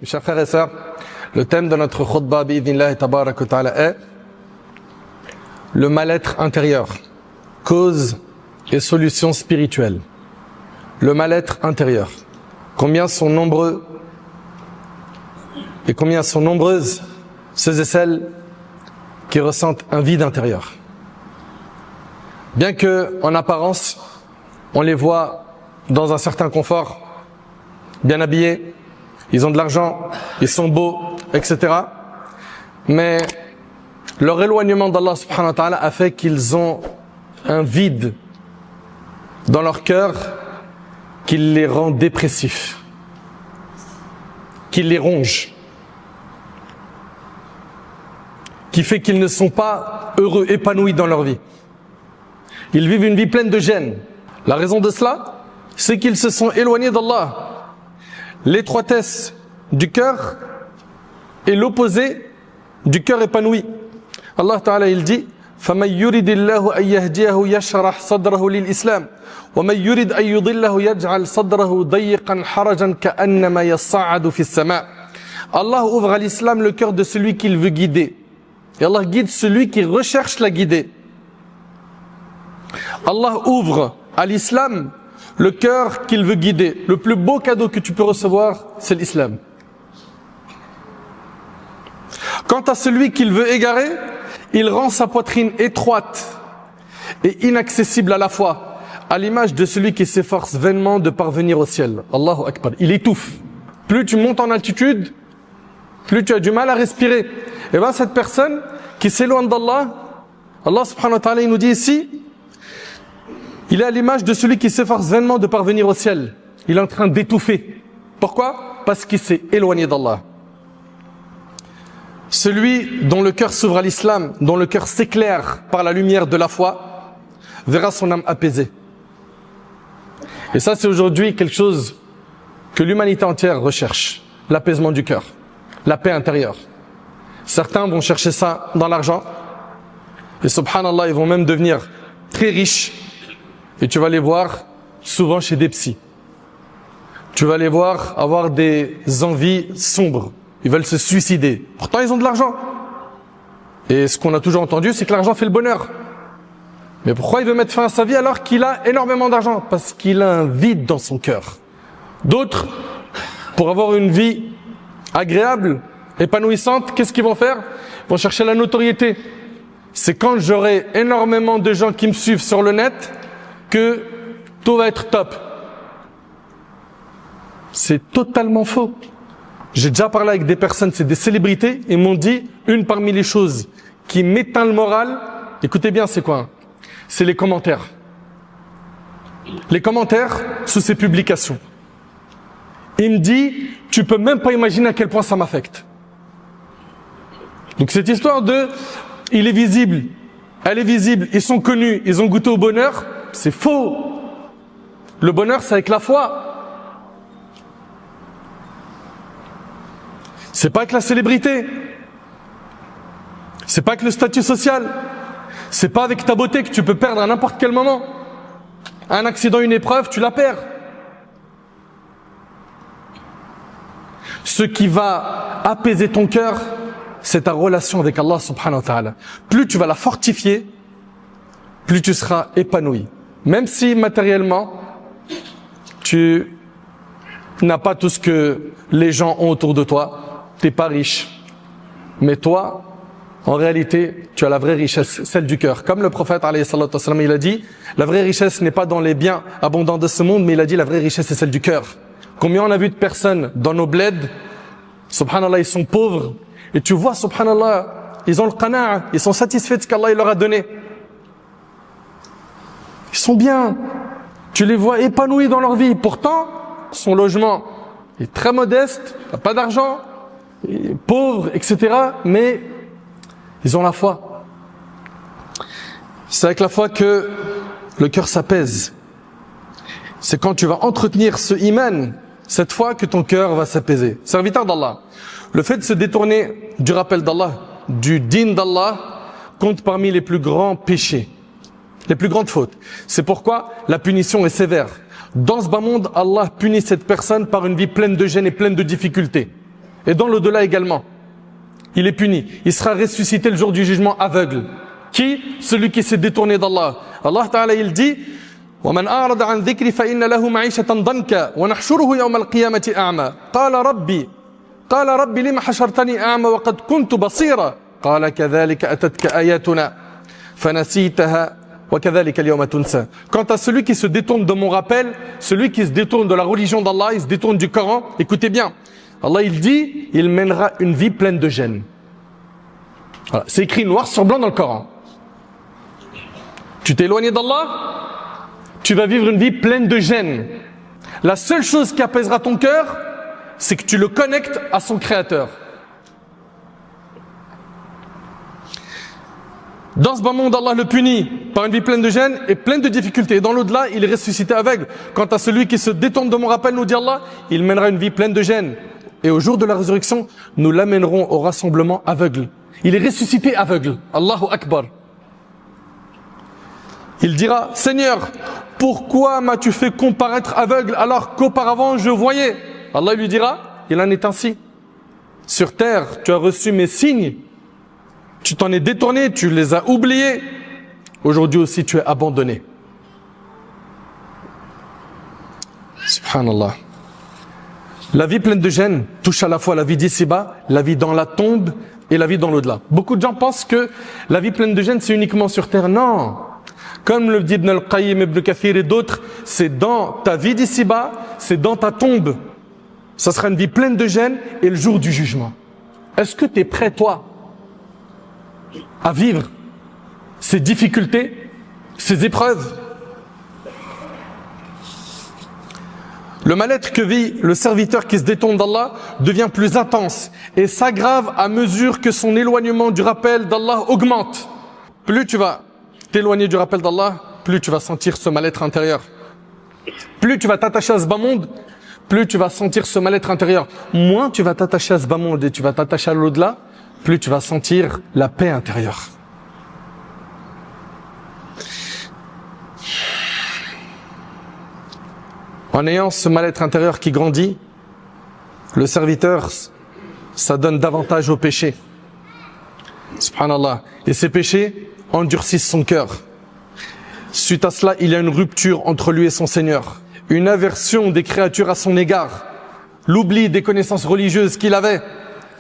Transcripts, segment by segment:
Mes chers frères et sœurs, le thème de notre khutbah bi'idhnillah tabarak wa ta'ala est le mal-être intérieur, cause et solution spirituelle. Le mal-être intérieur. Combien sont nombreux et combien sont nombreuses ceux et celles qui ressentent un vide intérieur. Bien que, en apparence, on les voit dans un certain confort, bien habillés, ils ont de l'argent, ils sont beaux, etc. Mais leur éloignement d'Allah subhanahu wa ta'ala a fait qu'ils ont un vide dans leur cœur qui les rend dépressifs, qui les ronge, qui fait qu'ils ne sont pas heureux, épanouis dans leur vie. Ils vivent une vie pleine de gêne. La raison de cela, c'est qu'ils se sont éloignés d'Allah. L'étroitesse du cœur est l'opposé du cœur épanoui. Allah Ta'ala il dit فَمَنْ يُرِدِ اللَّهُ أَنْ يَهْدِيَهُ يَشْرَحْ صَدْرَهُ لِلْإِسْلَامِ وَمَنْ يُرِدْ أَنْ يُضِلَّهُ يَجْعَلْ صَدْرَهُ ضَيِّقًا حَرَجًا كَأَنَّمَا يَصَّعَّدُ فِي السَّمَاءِ. Allah ouvre à l'islam le cœur de celui qu'il veut guider. Et Allah guide celui qui recherche la guider. Allah ouvre à l'islam le cœur qu'il veut guider. Le plus beau cadeau que tu peux recevoir, c'est l'islam. Quant à celui qu'il veut égarer, il rend sa poitrine étroite et inaccessible à la fois, à l'image de celui qui s'efforce vainement de parvenir au ciel. Allahu Akbar. Il étouffe. Plus tu montes en altitude, plus tu as du mal à respirer. Et bien cette personne qui s'éloigne d'Allah, Allah subhanahu wa ta'ala il nous dit ici, il est à l'image de celui qui s'efforce vainement de parvenir au ciel. Il est en train d'étouffer. Pourquoi? Parce qu'il s'est éloigné d'Allah. Celui dont le cœur s'ouvre à l'islam, dont le cœur s'éclaire par la lumière de la foi, verra son âme apaisée. Et ça, c'est aujourd'hui quelque chose que l'humanité entière recherche. L'apaisement du cœur, la paix intérieure. Certains vont chercher ça dans l'argent. Et subhanallah, ils vont même devenir très riches. Et tu vas les voir souvent chez des psys. Tu vas les voir avoir des envies sombres. Ils veulent se suicider. Pourtant, ils ont de l'argent. Et ce qu'on a toujours entendu, c'est que l'argent fait le bonheur. Mais pourquoi il veut mettre fin à sa vie alors qu'il a énormément d'argent? Parce qu'il a un vide dans son cœur. D'autres, pour avoir une vie agréable, épanouissante, qu'est-ce qu'ils vont faire? Ils vont chercher la notoriété. C'est quand j'aurai énormément de gens qui me suivent sur le net que tout va être top. C'est totalement faux. J'ai déjà parlé avec des personnes, c'est des célébrités, ils m'ont dit, une parmi les choses qui m'éteint le moral, écoutez bien, c'est quoi? C'est les commentaires. Les commentaires sous ces publications. Il me dit, tu peux même pas imaginer à quel point ça m'affecte. Donc cette histoire de, il est visible, elle est visible, ils sont connus, ils ont goûté au bonheur, c'est faux. Le bonheur, c'est avec la foi. C'est pas que la célébrité. C'est pas que le statut social. C'est pas avec ta beauté que tu peux perdre à n'importe quel moment. Un accident, une épreuve, tu la perds. Ce qui va apaiser ton cœur, c'est ta relation avec Allah subhanahu wa ta'ala. Plus tu vas la fortifier, plus tu seras épanoui. Même si matériellement, tu n'as pas tout ce que les gens ont autour de toi, tu n'es pas riche. Mais toi, en réalité, tu as la vraie richesse, celle du cœur. Comme le prophète, alayhi salatu wassalam, il a dit, la vraie richesse n'est pas dans les biens abondants de ce monde, mais il a dit, la vraie richesse, c'est celle du cœur. Combien on a vu de personnes dans nos bleds, subhanallah, ils sont pauvres, et tu vois, subhanallah, ils ont le qana'a, ils sont satisfaits de ce qu'Allah leur a donné. Ils sont bien. Tu les vois épanouis dans leur vie. Pourtant, son logement est très modeste, il n'a pas d'argent, il est pauvre, etc. Mais ils ont la foi. C'est avec la foi que le cœur s'apaise. C'est quand tu vas entretenir ce iman, cette foi, que ton cœur va s'apaiser. Serviteur d'Allah, le fait de se détourner du rappel d'Allah, du din d'Allah, compte parmi les plus grands péchés, les plus grandes fautes. C'est pourquoi la punition est sévère. Dans ce bas monde, Allah punit cette personne par une vie pleine de gêne et pleine de difficultés. et dans l'au-delà également. Il est puni. Il sera ressuscité le jour du jugement aveugle. Qui? Celui qui s'est détourné d'Allah. Allah Ta'ala, il dit وَمَنْ أَعْرَضَ عَنْ ذِكْرِ فَإِنَّ لَهُ مَعِيشَةً ضَنْكَ وَنَحْشُرُهُ يَوْمَ الْقِيَامَةِ أَعْمَى قال ربي لما حشرتني أعمى وقد كنت بصيرا قال كذلك أتتك آياتنا فنسيتها وكذلك اليوم تنسى. Quant à celui qui se détourne de mon rappel, celui qui se détourne de la religion d'Allah, il se détourne du Coran, écoutez bien, Allah il dit, il mènera une vie pleine de gêne. Voilà. C'est écrit noir sur blanc dans le Coran. Tu t'es éloigné d'Allah, tu vas vivre une vie pleine de gêne. La seule chose qui apaisera ton cœur, c'est que tu le connectes à son créateur. Dans ce bas monde, Allah le punit par une vie pleine de gêne et pleine de difficultés. Et dans l'au-delà, il est ressuscité aveugle. Quant à celui qui se détourne de mon rappel, nous dit Allah, il mènera une vie pleine de gêne. Et au jour de la résurrection, nous l'amènerons au rassemblement aveugle. Il est ressuscité aveugle. Allahu Akbar. Il dira, Seigneur, pourquoi m'as-tu fait comparaître aveugle alors qu'auparavant je voyais? Allah lui dira, il en est ainsi. Sur terre, tu as reçu mes signes, tu t'en es détourné, tu les as oubliés. Aujourd'hui aussi, tu es abandonné. Subhanallah. La vie pleine de gêne touche à la fois la vie d'ici-bas, la vie dans la tombe et la vie dans l'au-delà. Beaucoup de gens pensent que la vie pleine de gêne, c'est uniquement sur terre. Non. Comme le dit Ibn al-Qayyim, Ibn Kathir et d'autres, c'est dans ta vie d'ici-bas, c'est dans ta tombe. Ça sera une vie pleine de gêne et le jour du jugement. Est-ce que tu es prêt, toi, à vivre ces difficultés, ces épreuves? Le mal-être que vit le serviteur qui se détourne d'Allah devient plus intense et s'aggrave à mesure que son éloignement du rappel d'Allah augmente. Plus tu vas t'éloigner du rappel d'Allah, plus tu vas sentir ce mal-être intérieur. Plus tu vas t'attacher à ce bas monde, plus tu vas sentir ce mal-être intérieur. Moins tu vas t'attacher à ce bas monde et tu vas t'attacher à l'au-delà, plus tu vas sentir la paix intérieure. En ayant ce mal-être intérieur qui grandit, le serviteur s'adonne davantage au péché. Subhanallah. Et ces péchés endurcissent son cœur. Suite à cela, il y a une rupture entre lui et son Seigneur. Une aversion des créatures à son égard. L'oubli des connaissances religieuses qu'il avait.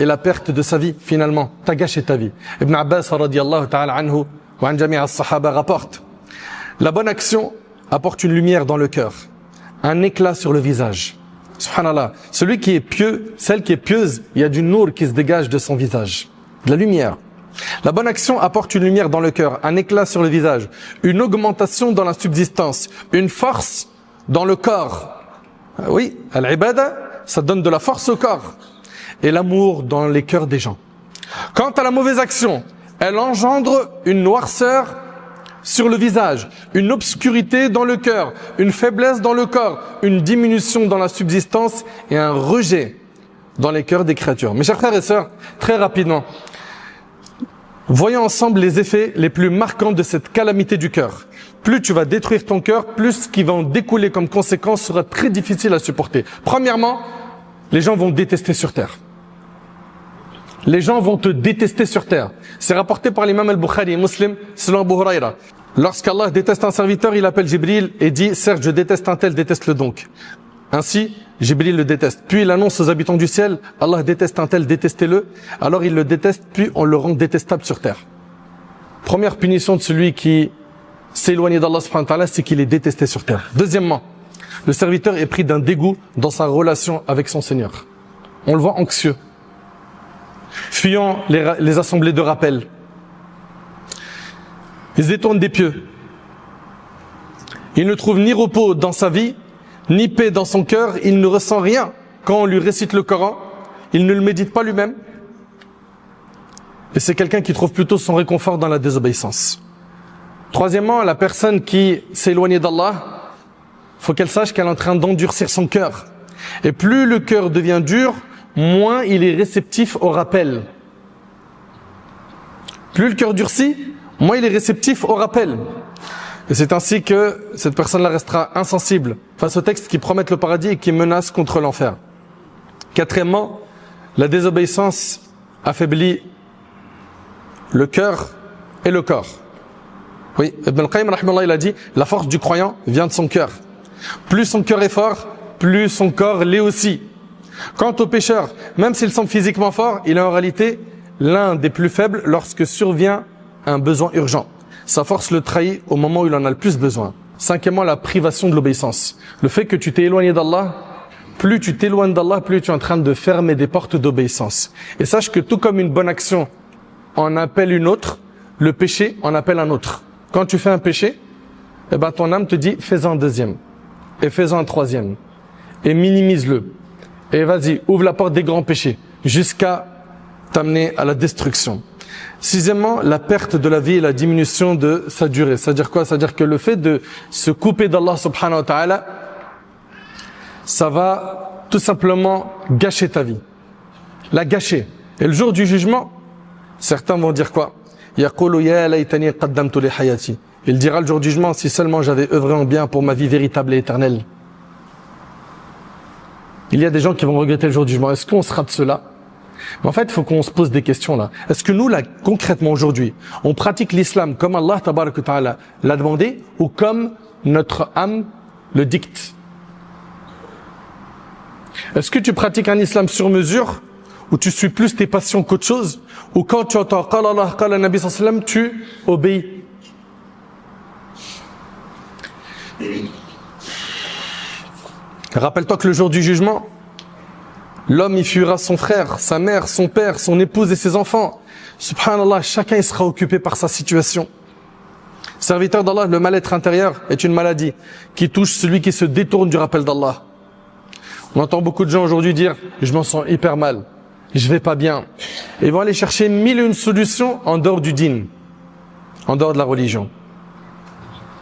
Et la perte de sa vie, finalement. T'as gâché ta vie. Ibn Abbas, radiyallahu ta'ala anhu, wa an jami' as-sahaba, rapporte. La bonne action apporte une lumière dans le cœur. Un éclat sur le visage. Subhanallah. Celui qui est pieux, celle qui est pieuse, il y a du nour qui se dégage de son visage. De la lumière. La bonne action apporte une lumière dans le cœur, un éclat sur le visage, une augmentation dans la subsistance, une force dans le corps. Oui, al-ibada, ça donne de la force au corps. Et l'amour dans les cœurs des gens. Quant à la mauvaise action, elle engendre une noirceur sur le visage, une obscurité dans le cœur, une faiblesse dans le corps, une diminution dans la subsistance et un rejet dans les cœurs des créatures. Mes chers frères et sœurs, très rapidement, voyons ensemble les effets les plus marquants de cette calamité du cœur. Plus tu vas détruire ton cœur, plus ce qui va en découler comme conséquence sera très difficile à supporter. Premièrement, les gens vont détester sur terre. Les gens vont te détester sur terre. C'est rapporté par l'imam al-Bukhari et Muslim, selon Abu Huraira. Lorsqu'Allah déteste un serviteur, il appelle Jibril et dit « Certes, je déteste un tel, déteste-le donc ». Ainsi, Jibril le déteste. Puis il annonce aux habitants du ciel « Allah déteste un tel, détestez-le ». Alors il le déteste, puis on le rend détestable sur terre. Première punition de celui qui s'est éloigné d'Allah subhanahu wa ta'ala, c'est qu'il est détesté sur terre. Deuxièmement, le serviteur est pris d'un dégoût dans sa relation avec son Seigneur. On le voit anxieux, fuyant les assemblées de rappel. Il se détourne des pieux. Il ne trouve ni repos dans sa vie, ni paix dans son cœur. Il ne ressent rien quand on lui récite le Coran. Il ne le médite pas lui-même. Et c'est quelqu'un qui trouve plutôt son réconfort dans la désobéissance. Troisièmement, la personne qui s'est éloignée d'Allah, faut qu'elle sache qu'elle est en train d'endurcir son cœur. Et plus le cœur devient dur, moins il est réceptif au rappel. Plus le cœur durcit, moins il est réceptif au rappel. Et c'est ainsi que cette personne-là restera insensible face aux textes qui promettent le paradis et qui menacent contre l'enfer. Quatrièmement, la désobéissance affaiblit le cœur et le corps. Oui, Ibn al-Qayyim, rahimahullah, il a dit, la force du croyant vient de son cœur. Plus son cœur est fort, plus son corps l'est aussi. Quant au pécheur, même s'il semble physiquement fort, il est en réalité l'un des plus faibles lorsque survient un besoin urgent. Sa force le trahit au moment où il en a le plus besoin. Cinquièmement, la privation de l'obéissance. Le fait que tu t'es éloigné d'Allah, plus tu t'éloignes d'Allah, plus tu es en train de fermer des portes d'obéissance. Et sache que tout comme une bonne action en appelle une autre, le péché en appelle un autre. Quand tu fais un péché, eh ben ton âme te dit fais-en un deuxième, et fais-en un troisième, et minimise-le. Et vas-y, ouvre la porte des grands péchés, jusqu'à t'amener à la destruction. Sixièmement, la perte de la vie et la diminution de sa durée. C'est-à-dire quoi? C'est-à-dire que le fait de se couper d'Allah subhanahu wa ta'ala, ça va tout simplement gâcher ta vie. La gâcher. Et le jour du jugement, certains vont dire quoi? Il dira le jour du jugement, si seulement j'avais œuvré en bien pour ma vie véritable et éternelle. Il y a des gens qui vont regretter le jour du jugement. Est-ce qu'on sera de cela? Mais en fait, il faut qu'on se pose des questions là. Est-ce que nous, là, concrètement aujourd'hui, on pratique l'islam comme Allah tabarak wa ta'ala l'a demandé ou comme notre âme le dicte? Est-ce que tu pratiques un islam sur mesure où tu suis plus tes passions qu'autre chose, ou quand tu entends qala Allah, qala Nabi sallallahu alayhi wa sallam, tu obéis? Rappelle-toi que le jour du jugement, l'homme y fuira son frère, sa mère, son père, son épouse et ses enfants. Subhanallah, chacun il sera occupé par sa situation. Serviteur d'Allah, le mal-être intérieur est une maladie qui touche celui qui se détourne du rappel d'Allah. On entend beaucoup de gens aujourd'hui dire « je m'en sens hyper mal, je vais pas bien ». Et ils vont aller chercher mille et une solutions en dehors du dîn, en dehors de la religion.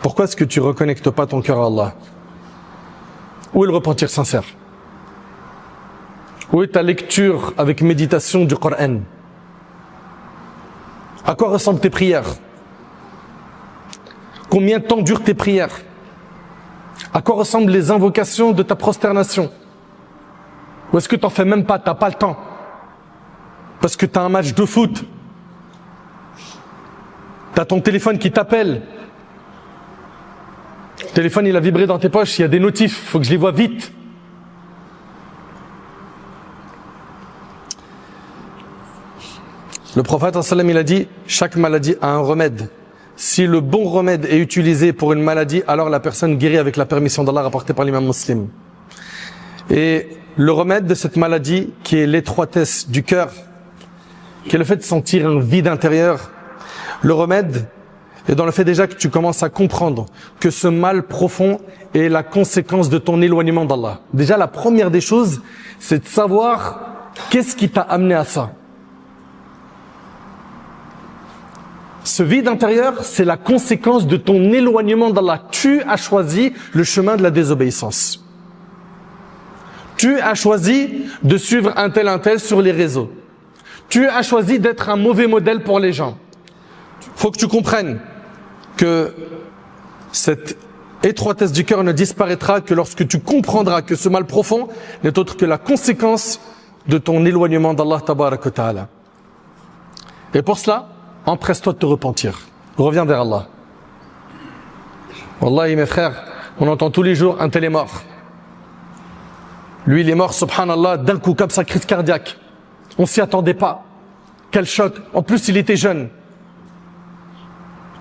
Pourquoi est-ce que tu reconnectes pas ton cœur à Allah? Où est le repentir sincère? Où est ta lecture avec méditation du Coran? À quoi ressemblent tes prières? Combien de temps durent tes prières? À quoi ressemblent les invocations de ta prosternation? Ou est-ce que tu n'en fais même pas, tu n'as pas le temps? Parce que tu as un match de foot. Tu as ton téléphone qui t'appelle. Le téléphone, il a vibré dans tes poches, il y a des notifs, il faut que je les vois vite. Le prophète sallam, il a dit, chaque maladie a un remède. Si le bon remède est utilisé pour une maladie, alors la personne guérit avec la permission d'Allah rapportée par l'imam Muslim. Et le remède de cette maladie, qui est l'étroitesse du cœur, qui est le fait de sentir un vide intérieur, le remède est dans le fait déjà que tu commences à comprendre que ce mal profond est la conséquence de ton éloignement d'Allah. Déjà, la première des choses, c'est de savoir qu'est-ce qui t'a amené à ça. Ce vide intérieur, c'est la conséquence de ton éloignement d'Allah. Tu as choisi le chemin de la désobéissance. Tu as choisi de suivre un tel sur les réseaux. Tu as choisi d'être un mauvais modèle pour les gens. Faut que tu comprennes que cette étroitesse du cœur ne disparaîtra que lorsque tu comprendras que ce mal profond n'est autre que la conséquence de ton éloignement d'Allah tabarak wa ta'ala. Et pour cela, empresse-toi de te repentir. Reviens vers Allah. Wallahi mes frères, on entend tous les jours un tel est mort. Lui il est mort, subhanallah, d'un coup comme ça, crise cardiaque. On s'y attendait pas. Quel choc. En plus il était jeune.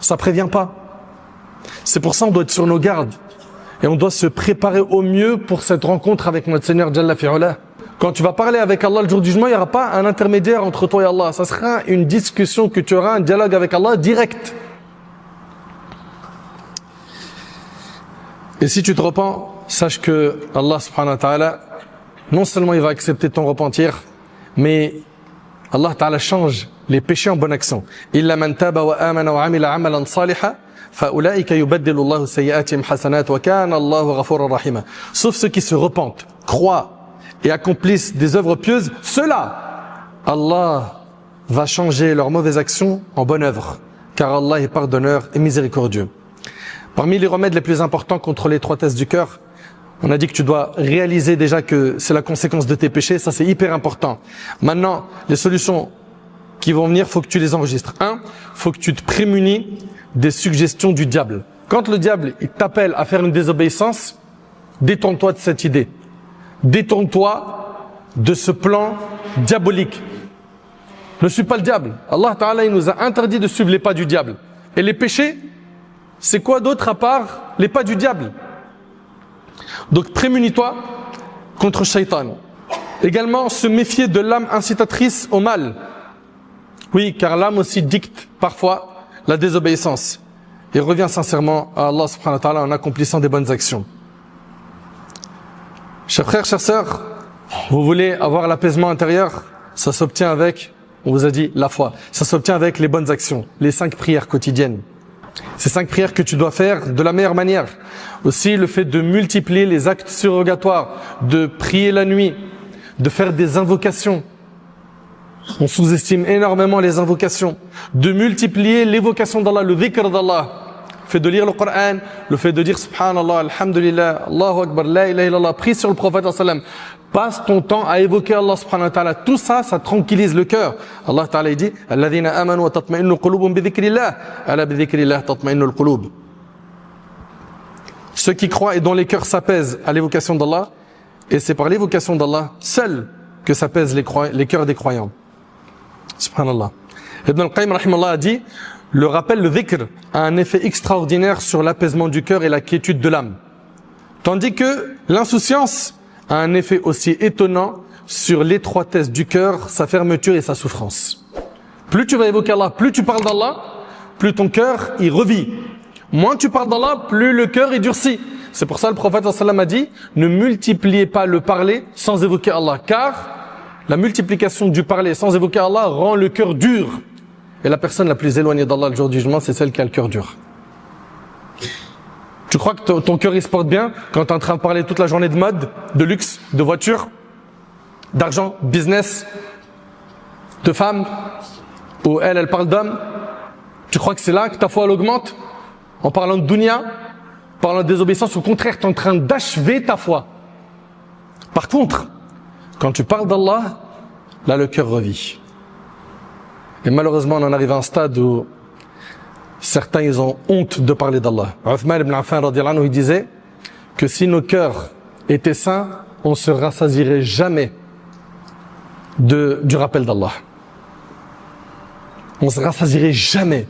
Ça prévient pas. C'est pour ça qu'on doit être sur nos gardes. Et on doit se préparer au mieux pour cette rencontre avec notre Seigneur Jalla fi'ula. Quand tu vas parler avec Allah le jour du jugement, il n'y aura pas un intermédiaire entre toi et Allah. Ça sera une discussion que tu auras, un dialogue avec Allah direct. Et si tu te repens, sache que Allah subhanahu wa ta'ala, non seulement il va accepter ton repentir, mais Allah ta'ala change les péchés en bonne action. Illa man taba wa amana wa amila amalan salihan fa ulaika yubaddilu Allahu sayyi'atihim hasanat wa kana Allahu ghafuran rahima. Sauf ceux qui se repentent, croient et accomplissent des œuvres pieuses, ceux-là, Allah va changer leurs mauvaises actions en bonnes œuvres, car Allah est pardonneur et miséricordieux. Parmi les remèdes les plus importants contre l'étroitesse du cœur, On a dit que tu dois réaliser déjà que c'est la conséquence de tes péchés. Ça, c'est hyper important. Maintenant, les solutions qui vont venir, faut que tu les enregistres. Faut que tu te prémunis des suggestions du diable. Quand le diable il t'appelle à faire une désobéissance, détourne-toi de cette idée. Détourne-toi de ce plan diabolique. Ne suis pas le diable. Allah Ta'ala, il nous a interdit de suivre les pas du diable. Et les péchés, c'est quoi d'autre à part les pas du diable? Donc prémunis-toi contre Shaitan. Également, se méfier de l'âme incitatrice au mal. Oui, car l'âme aussi dicte parfois la désobéissance. Et reviens sincèrement à Allah subhanahu wa ta'ala en accomplissant des bonnes actions. Chers frères, chères sœurs, vous voulez avoir l'apaisement intérieur? Ça s'obtient avec, on vous a dit, la foi. Ça s'obtient avec les bonnes actions, les 5 prières quotidiennes. Ces 5 prières que tu dois faire de la meilleure manière. Aussi le fait de multiplier les actes surrogatoires, de prier la nuit, de faire des invocations. On sous-estime énormément les invocations. De multiplier l'évocation d'Allah, le dhikr d'Allah. Le fait de lire le Coran, le fait de dire Subhanallah, Alhamdulillah, Allahu Akbar, La ilaha illallah, prie sur le prophète sallam. Passe ton temps à évoquer Allah subhanahu wa ta'ala. Tout ça, ça tranquillise le cœur. Allah ta'ala dit Alladhina amanu wa tatma'innu qulubum bi dhikrillah, ala bi dhikrillah tatma'innu al-qulub. Ceux qui croient et dont les cœurs s'apaisent à l'évocation d'Allah, et c'est par l'évocation d'Allah seul que s'apaisent les cœurs des croyants. Subhanallah. Ibn al-Qayyim rahimallah a dit le rappel, le dhikr, a un effet extraordinaire sur l'apaisement du cœur et la quiétude de l'âme. Tandis que l'insouciance a un effet aussi étonnant sur l'étroitesse du cœur, sa fermeture et sa souffrance. Plus tu vas évoquer Allah, plus tu parles d'Allah, plus ton cœur y revit. Moins tu parles d'Allah, plus le cœur y durcit. C'est pour ça le prophète sallam a dit ne multipliez pas le parler sans évoquer Allah, car la multiplication du parler sans évoquer Allah rend le cœur dur. Et la personne la plus éloignée d'Allah le jour du jugement, c'est celle qui a le cœur dur. Tu crois que ton cœur il se porte bien quand tu es en train de parler toute la journée de mode, de luxe, de voiture, d'argent, business, de femmes, ou elle parle d'hommes? Tu crois que c'est là que ta foi elle augmente? En parlant de dunya, en parlant de désobéissance, au contraire, tu es en train d'achever ta foi. Par contre, quand tu parles d'Allah, là le cœur revit. Et malheureusement, on en arrive à un stade où certains, ils ont honte de parler d'Allah. Uthman ibn Affan, radiyallahu anhu, il disait que si nos cœurs étaient sains, on ne se rassasierait jamais du rappel d'Allah. On ne se rassasierait jamais.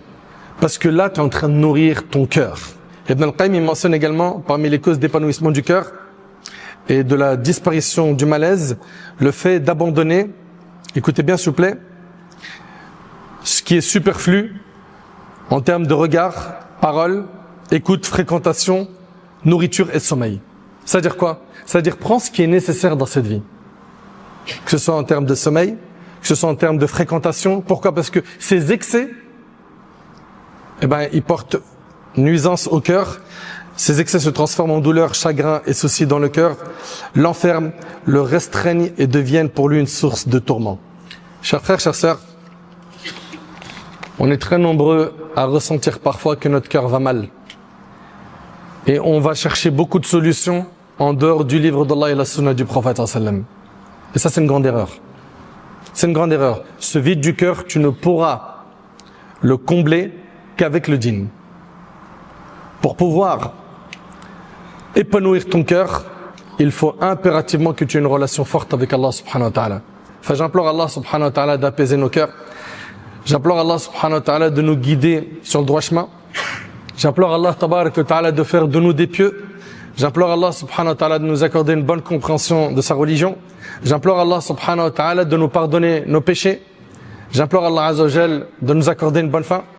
Parce que là, tu es en train de nourrir ton cœur. Ibn al-Qayyim, il mentionne également, parmi les causes d'épanouissement du cœur et de la disparition du malaise, le fait d'abandonner, écoutez bien s'il vous plaît, ce qui est superflu en termes de regard, parole, écoute, fréquentation, nourriture et sommeil. C'est-à-dire quoi? C'est-à-dire prends ce qui est nécessaire dans cette vie. Que ce soit en termes de sommeil, que ce soit en termes de fréquentation. Pourquoi? Parce que ces excès, ils portent nuisance au cœur. Ces excès se transforment en douleur, chagrin et souci dans le cœur, l'enferment, le restreignent et deviennent pour lui une source de tourment. Chers frères, chères sœurs, on est très nombreux à ressentir parfois que notre cœur va mal. Et on va chercher beaucoup de solutions en dehors du livre d'Allah et la sunna du prophète sallam. Et ça, c'est une grande erreur. C'est une grande erreur. Ce vide du cœur, tu ne pourras le combler qu'avec le dîn. Pour pouvoir épanouir ton cœur, il faut impérativement que tu aies une relation forte avec Allah subhanahu wa ta'ala. Enfin, j'implore Allah subhanahu wa ta'ala d'apaiser nos cœurs. J'implore Allah subhanahu wa ta'ala de nous guider sur le droit chemin. J'implore Allah tabarak wa ta'ala de faire de nous des pieux. J'implore Allah subhanahu wa ta'ala de nous accorder une bonne compréhension de sa religion. J'implore Allah subhanahu wa ta'ala de nous pardonner nos péchés. J'implore Allah azza wa jal de nous accorder une bonne fin.